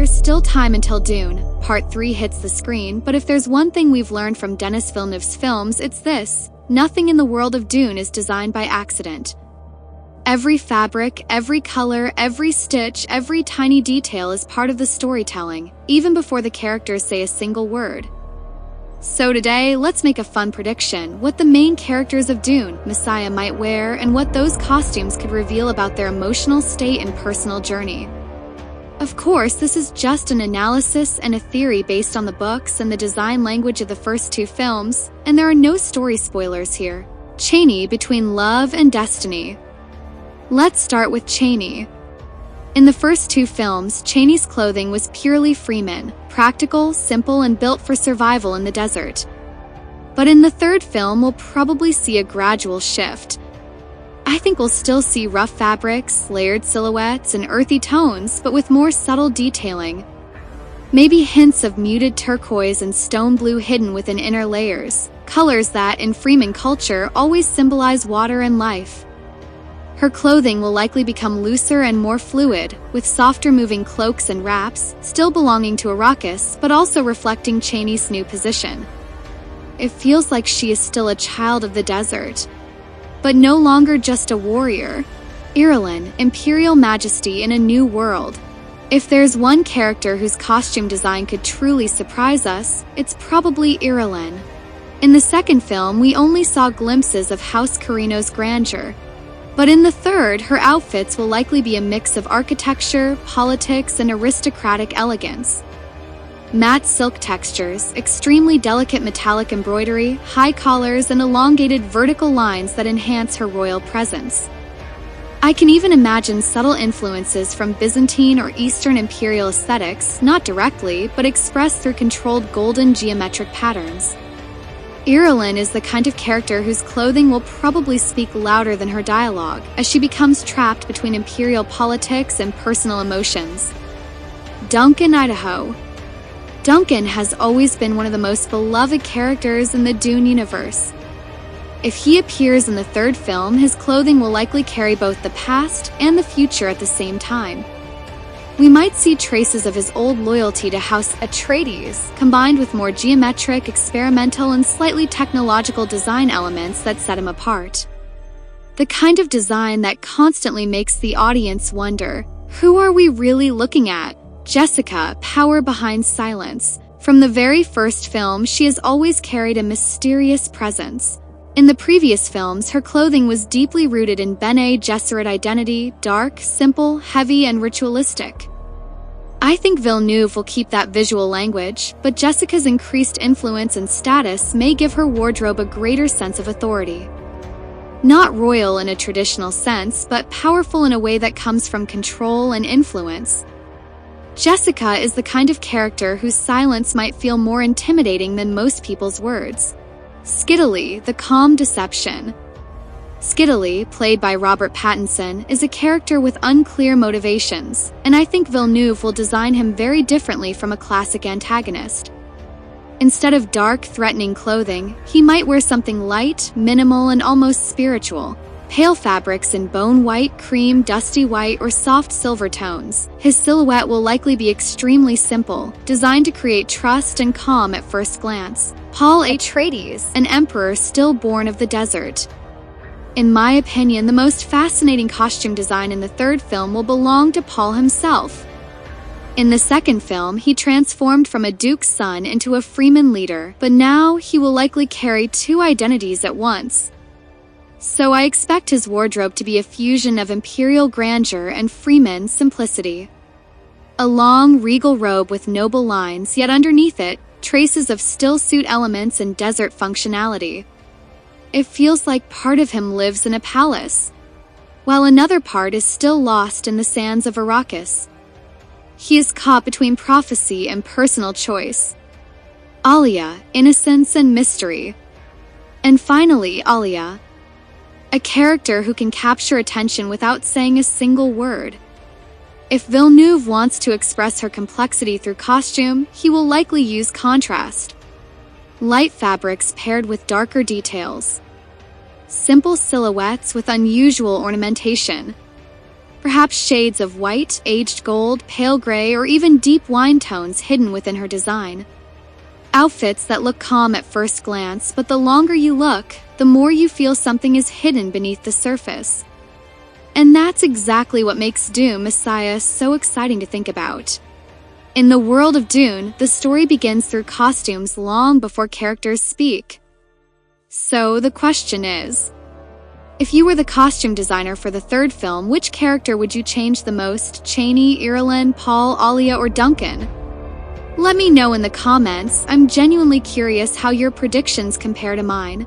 there's still time until Dune. Part 3 hits the screen, but if there's one thing we've learned from Denis Villeneuve's films, it's this: nothing in the world of Dune is designed by accident. Every fabric, every color, every stitch, every tiny detail is part of the storytelling, even before the characters say a single word. So today, let's make a fun prediction: what the main characters of Dune, Messiah, might wear, and what those costumes could reveal about their emotional state and personal journey. Of course, this is just an analysis and a theory based on the books and the design language of the first 2 films, and there are no story spoilers here. Chani, between love and destiny. Let's start with Chani. In the first 2 films, Chani's clothing was purely Fremen, practical, simple, and built for survival in the desert. But in the 3rd film, we'll probably see a gradual shift. I think we'll still see rough fabrics, layered silhouettes, and earthy tones, but with more subtle detailing. Maybe hints of muted turquoise and stone blue hidden within inner layers, colors that, in Fremen culture, always symbolize water and life. Her clothing will likely become looser and more fluid, with softer moving cloaks and wraps, still belonging to Arrakis, but also reflecting Chani's new position. It feels like she is still a child of the desert, but no longer just a warrior. Irulan, imperial majesty in a new world. If there's one character whose costume design could truly surprise us, it's probably Irulan. In the 2nd film, we only saw glimpses of House Carino's grandeur, but in the 3rd, her outfits will likely be a mix of architecture, politics, and aristocratic elegance. Matte silk textures, extremely delicate metallic embroidery, high collars, and elongated vertical lines that enhance her royal presence. I can even imagine subtle influences from Byzantine or Eastern imperial aesthetics, not directly, but expressed through controlled golden geometric patterns. Irulan is the kind of character whose clothing will probably speak louder than her dialogue, as she becomes trapped between imperial politics and personal emotions. Duncan, Idaho. Duncan has always been one of the most beloved characters in the Dune universe. If he appears in the 3rd film, his clothing will likely carry both the past and the future at the same time. We might see traces of his old loyalty to House Atreides, combined with more geometric, experimental, and slightly technological design elements that set him apart. The kind of design that constantly makes the audience wonder, who are we really looking at? Jessica, power behind silence. From the very first film, she has always carried a mysterious presence. In the previous films, her clothing was deeply rooted in Bene Gesserit identity, dark, simple, heavy, and ritualistic. I think Villeneuve will keep that visual language, but Jessica's increased influence and status may give her wardrobe a greater sense of authority. Not royal in a traditional sense, but powerful in a way that comes from control and influence. Jessica is the kind of character whose silence might feel more intimidating than most people's words. Skittily, the calm deception. Skittily, played by Robert Pattinson, is a character with unclear motivations, and I think Villeneuve will design him very differently from a classic antagonist. Instead of dark, threatening clothing, he might wear something light, minimal, and almost spiritual. Pale fabrics in bone white, cream, dusty white, or soft silver tones. His silhouette will likely be extremely simple, designed to create trust and calm at first glance. Paul Atreides, an emperor still born of the desert. In my opinion, the most fascinating costume design in the 3rd film will belong to Paul himself. In the 2nd film, he transformed from a duke's son into a Fremen leader, but now he will likely carry 2 identities at once. So I expect his wardrobe to be a fusion of imperial grandeur and Fremen simplicity. A long, regal robe with noble lines, yet underneath it, traces of still suit elements and desert functionality. It feels like part of him lives in a palace, while another part is still lost in the sands of Arrakis. He is caught between prophecy and personal choice. Alia, innocence and mystery. And finally, Alia, a character who can capture attention without saying a single word. If Villeneuve wants to express her complexity through costume, he will likely use contrast. Light fabrics paired with darker details. Simple silhouettes with unusual ornamentation. Perhaps shades of white, aged gold, pale gray, or even deep wine tones hidden within her design. Outfits that look calm at first glance, but the longer you look, the more you feel something is hidden beneath the surface. And that's exactly what makes Dune Messiah so exciting to think about. In the world of Dune, the story begins through costumes long before characters speak. So the question is, if you were the costume designer for the third film, which character would you change the most? Chani, Irulan, Paul, Alia, or Duncan? Let me know in the comments. I'm genuinely curious how your predictions compare to mine.